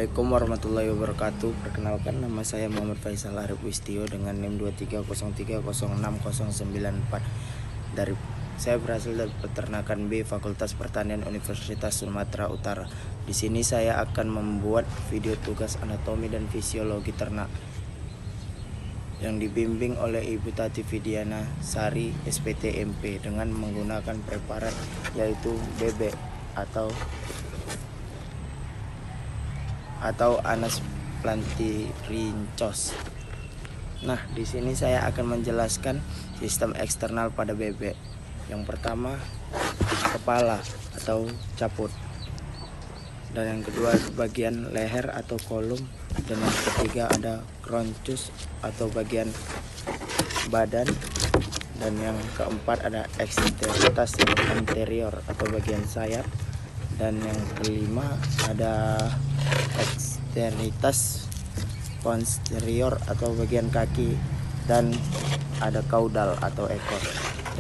Assalamualaikum warahmatullahi wabarakatuh. Perkenalkan, nama saya Muhammad Faisal Arif Wistio dengan NIM 2303060094 dari saya berasal dari Peternakan B Fakultas Pertanian Universitas Sumatera Utara. Di sini saya akan membuat video tugas anatomi dan fisiologi ternak yang dibimbing oleh Ibu Tati Vidiana Sari SPT MP dengan menggunakan preparat yaitu bebek atau Anas plantirincos. Nah, di sini saya akan menjelaskan sistem eksternal pada bebek. Yang pertama, kepala atau caput. Dan yang kedua, bagian leher atau kolum. Dan yang ketiga ada kroncus atau bagian badan. Dan yang keempat ada eksternitas anterior atau bagian sayap. Dan yang kelima ada eksternitas posterior atau bagian kaki, dan ada kaudal atau ekor.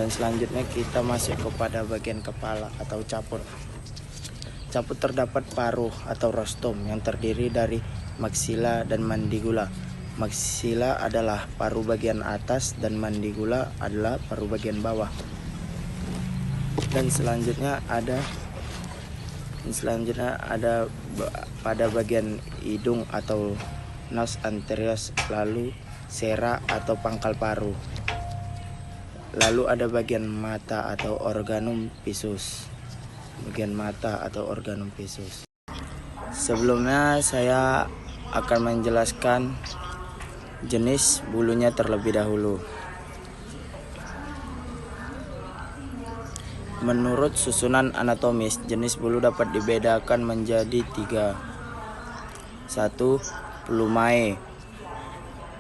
Dan selanjutnya kita masuk kepada bagian kepala atau caput. Caput terdapat paruh atau rostum yang terdiri dari maksila dan mandigula. Maksila adalah paruh bagian atas dan mandigula adalah paruh bagian bawah. Dan selanjutnya ada pada bagian hidung atau nos anterior, lalu sera atau pangkal paruh. Lalu ada bagian mata atau organum pissus. Sebelumnya saya akan menjelaskan jenis bulunya terlebih dahulu. Menurut susunan anatomis, jenis bulu dapat dibedakan menjadi 3. 1. Plumae.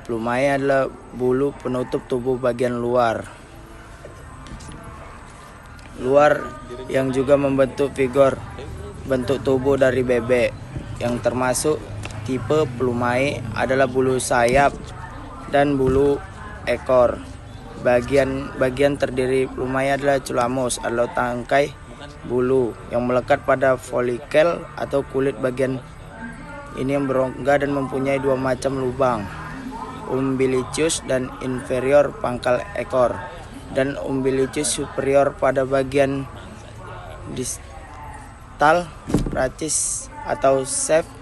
Plumae adalah bulu penutup tubuh bagian luar yang juga membentuk figur bentuk tubuh dari bebek. Yang termasuk tipe plumae adalah bulu sayap dan bulu ekor. Bagian terdiri plumae adalah culamus, atau tangkai bulu yang melekat pada folikel atau kulit. Bagian ini yang berongga dan mempunyai 2 macam lubang, umbilicus dan inferior pangkal ekor, dan umbilicus superior pada bagian distal racis atau shaft.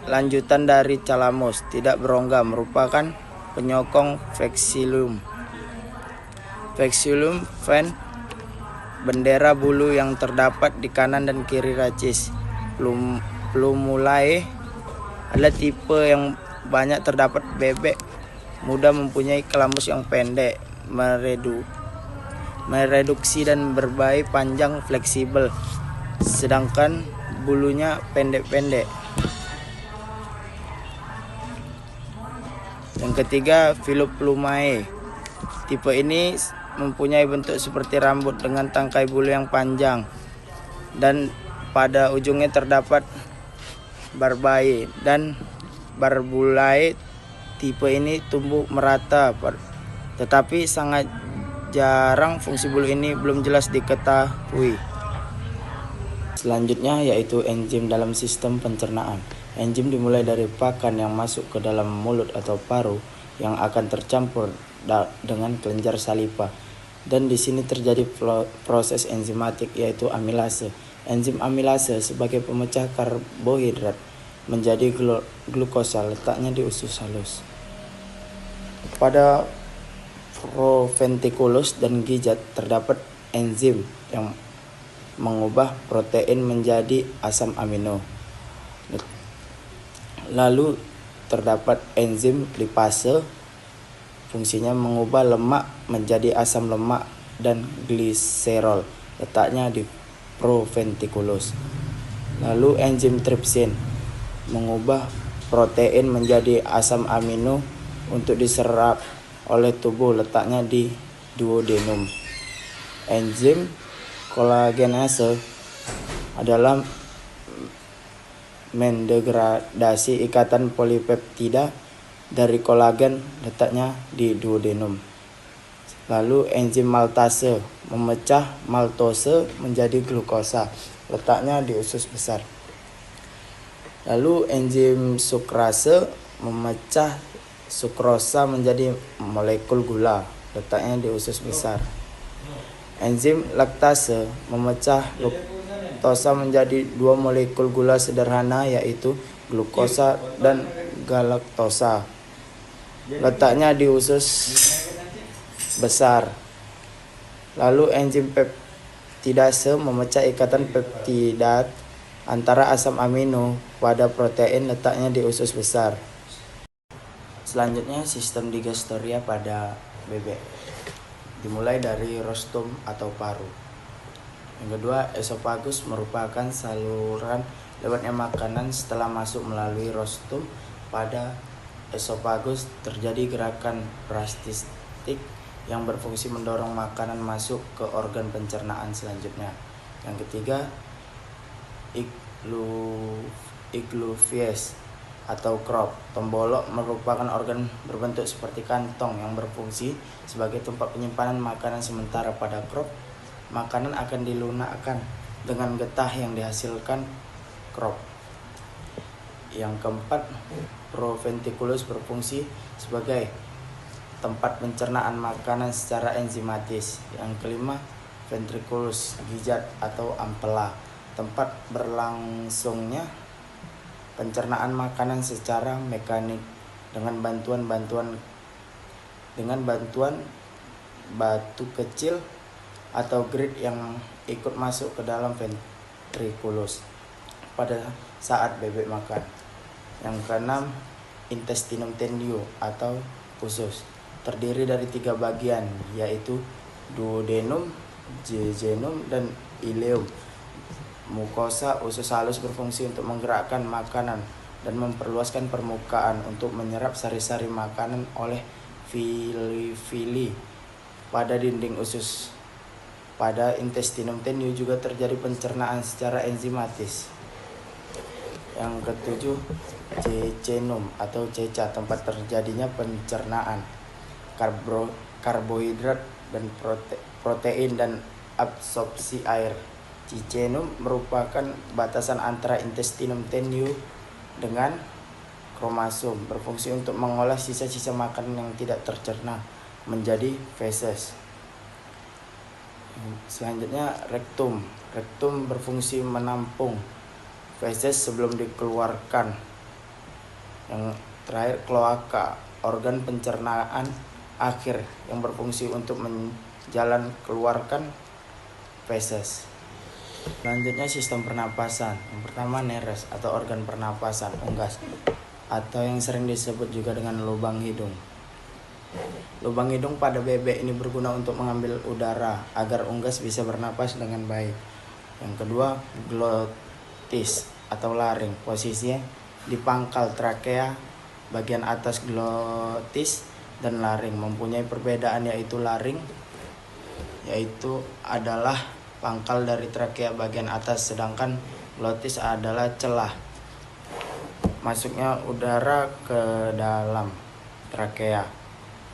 Lanjutan dari calamus tidak berongga merupakan penyokong vexillum. Vexillum fan, bendera bulu yang terdapat di kanan dan kiri racis. Plumulae adalah tipe yang banyak terdapat bebek muda, mempunyai kelamus yang pendek, mereduksi dan berbagai panjang fleksibel, sedangkan bulunya pendek-pendek. Yang ketiga, Filoplumae. Tipe ini mempunyai bentuk seperti rambut dengan tangkai bulu yang panjang, dan pada ujungnya terdapat barbae dan barbulae. Tipe ini tumbuh merata, tetapi sangat jarang. Fungsi bulu ini belum jelas diketahui. Selanjutnya yaitu enzim dalam sistem pencernaan. Enzim dimulai dari pakan yang masuk ke dalam mulut atau paru yang akan tercampur dengan kelenjar saliva. Dan di sini terjadi proses enzimatik yaitu amilase. Enzim amilase sebagai pemecah karbohidrat menjadi glukosa, letaknya di usus halus. Pada proventriculus dan gijat terdapat enzim yang mengubah protein menjadi asam amino. Lalu terdapat enzim lipase, fungsinya mengubah lemak menjadi asam lemak dan gliserol, letaknya di proventriculus. Lalu enzim tripsin mengubah protein menjadi asam amino untuk diserap oleh tubuh, letaknya di duodenum. Enzim kolagenase adalah mendegradasi ikatan polipeptida dari kolagen, letaknya di duodenum. Lalu enzim maltase memecah maltose menjadi glukosa, letaknya di usus besar. Lalu enzim sukrase memecah sukrosa menjadi molekul gula, letaknya di usus besar. Enzim laktase memecah laktosa menjadi dua molekul gula sederhana, yaitu glukosa dan galaktosa, letaknya di usus besar. Lalu enzim peptidase memecah ikatan peptidat antara asam amino pada protein, letaknya di usus besar. Selanjutnya sistem digestoria pada bebek, dimulai dari rostum atau paru. Yang kedua, esofagus merupakan saluran lewatnya makanan. Setelah masuk melalui rostum, pada esofagus terjadi gerakan peristaltik yang berfungsi mendorong makanan masuk ke organ pencernaan selanjutnya. Yang ketiga, iglovies atau crop. Tombolok merupakan organ berbentuk seperti kantong yang berfungsi sebagai tempat penyimpanan makanan. Sementara pada crop, makanan akan dilunakkan dengan getah yang dihasilkan crop. Yang keempat, proventriculus berfungsi sebagai tempat pencernaan makanan secara enzimatis. Yang kelima, ventriculus gijat atau ampela, tempat berlangsungnya pencernaan makanan secara mekanik dengan bantuan batu kecil atau grit yang ikut masuk ke dalam ventriculus pada saat bebek makan. Yang keenam, intestinum tendium atau usus, terdiri dari 3 bagian, yaitu duodenum, jejunum, dan ileum. Mukosa usus halus berfungsi untuk menggerakkan makanan dan memperluaskan permukaan untuk menyerap sari-sari makanan oleh fili-fili pada dinding usus. Pada intestinum tendium juga terjadi pencernaan secara enzimatis. Yang ketujuh, jejunum atau ceca, tempat terjadinya pencernaan karbohidrat dan protein dan absorpsi air. Jejunum merupakan batasan antara intestinum tendium dengan kromosom, berfungsi untuk mengolah sisa-sisa makanan yang tidak tercerna menjadi feses. Selanjutnya, rektum. Rektum berfungsi menampung feses sebelum dikeluarkan. Yang terakhir, kloaka, organ pencernaan akhir yang berfungsi untuk menjalan keluarkan feses. Selanjutnya, sistem pernapasan. Yang pertama, neres atau organ pernapasan unggas, atau yang sering disebut juga dengan lubang hidung. Lubang hidung pada bebek ini berguna untuk mengambil udara agar unggas bisa bernapas dengan baik. Yang kedua, glotis atau laring. Posisinya di pangkal trakea, bagian atas glotis dan laring mempunyai perbedaan, yaitu laring adalah pangkal dari trakea bagian atas, sedangkan glotis adalah celah masuknya udara ke dalam trakea.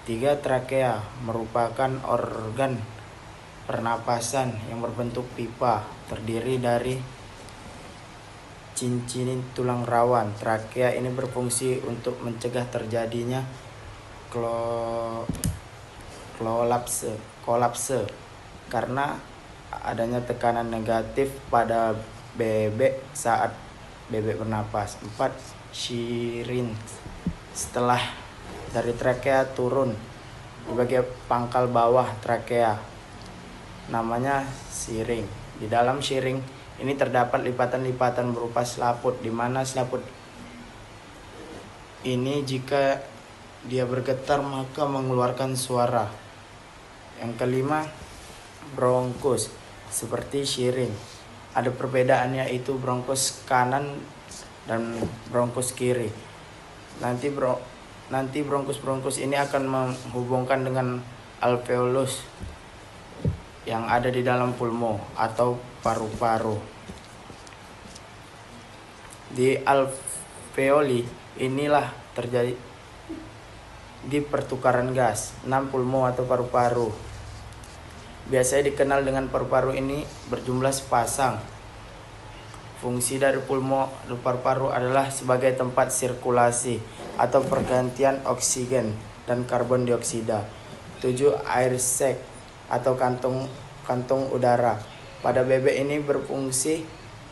3. Trakea merupakan organ pernapasan yang berbentuk pipa, terdiri dari cincin tulang rawan. Trakea ini berfungsi untuk mencegah terjadinya kolapse karena adanya tekanan negatif pada bebek saat bebek bernapas. 4. Shirin. Setelah dari trakea turun di bagian pangkal bawah trakea, namanya shiring. Di dalam shiring ini terdapat lipatan-lipatan berupa selaput, di mana selaput ini jika dia bergetar maka mengeluarkan suara. Yang kelima, bronkus. Seperti shiring, ada perbedaannya, yaitu bronkus kanan dan bronkus kiri. Nanti bronkus ini akan menghubungkan dengan alveolus yang ada di dalam pulmo atau paru-paru. Di alveoli inilah terjadi di pertukaran gas. 6. Pulmo atau paru-paru. Biasanya dikenal dengan paru-paru ini berjumlah sepasang. Fungsi dari pulmo paru-paru adalah sebagai tempat sirkulasi atau pergantian oksigen dan karbon dioksida. 7. Air sac atau kantung udara. Pada bebek ini berfungsi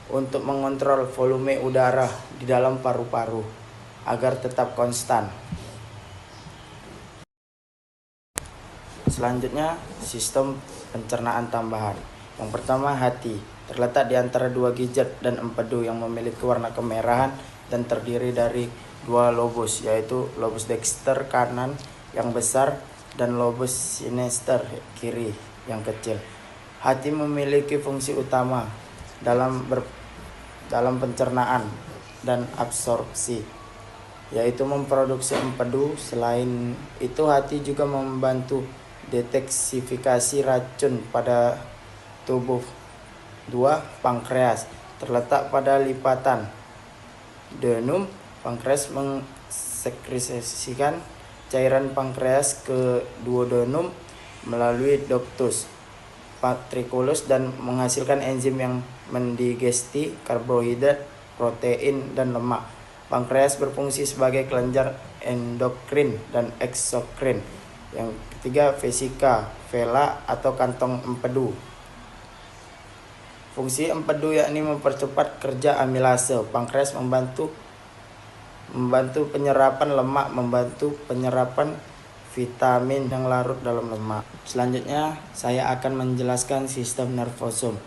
untuk mengontrol volume udara di dalam paru-paru agar tetap konstan. Selanjutnya, sistem pencernaan tambahan. Yang pertama, hati. Terletak di antara dua gijet dan empedu yang memiliki warna kemerahan dan terdiri dari dua lobus, yaitu lobus dexter kanan yang besar dan lobus sinister kiri yang kecil. Hati memiliki fungsi utama dalam pencernaan dan absorpsi, yaitu memproduksi empedu. Selain itu, hati juga membantu detoksifikasi racun pada tubuh. 2. Pankreas. Terletak pada lipatan duodenum. Pankreas mensekresikan cairan pankreas ke duodenum melalui ductus pancreaticus dan menghasilkan enzim yang mendigesti karbohidrat, protein, dan lemak. Pankreas berfungsi sebagai kelenjar endokrin dan eksokrin. Yang ketiga, vesika, vela atau kantong empedu. Fungsi empedu yakni mempercepat kerja amilase. Pankreas membantu penyerapan lemak, membantu penyerapan vitamin yang larut dalam lemak. Selanjutnya, saya akan menjelaskan sistem nervosum,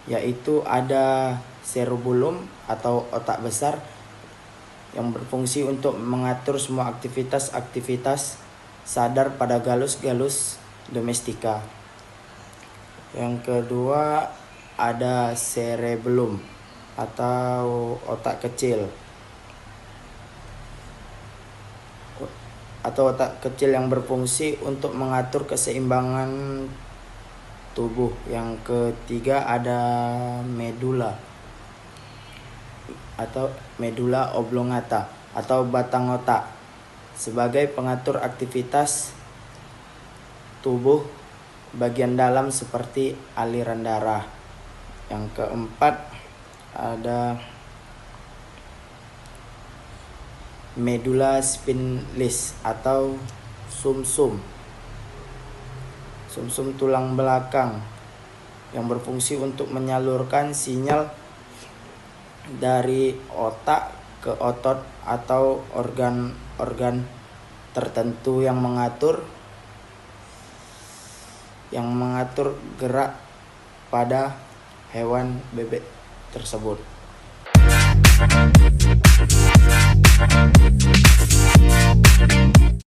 yaitu ada cerebellum atau otak besar yang berfungsi untuk mengatur semua aktivitas sadar pada galus domestika. Yang kedua, ada cerebellum atau otak kecil yang berfungsi untuk mengatur keseimbangan tubuh. Yang ketiga, ada medula atau medulla oblongata atau batang otak sebagai pengatur aktivitas tubuh bagian dalam seperti aliran darah. Yang keempat, ada medulla spinalis atau sumsum tulang belakang yang berfungsi untuk menyalurkan sinyal dari otak ke otot atau organ tertentu yang mengatur gerak pada hewan bebek tersebut.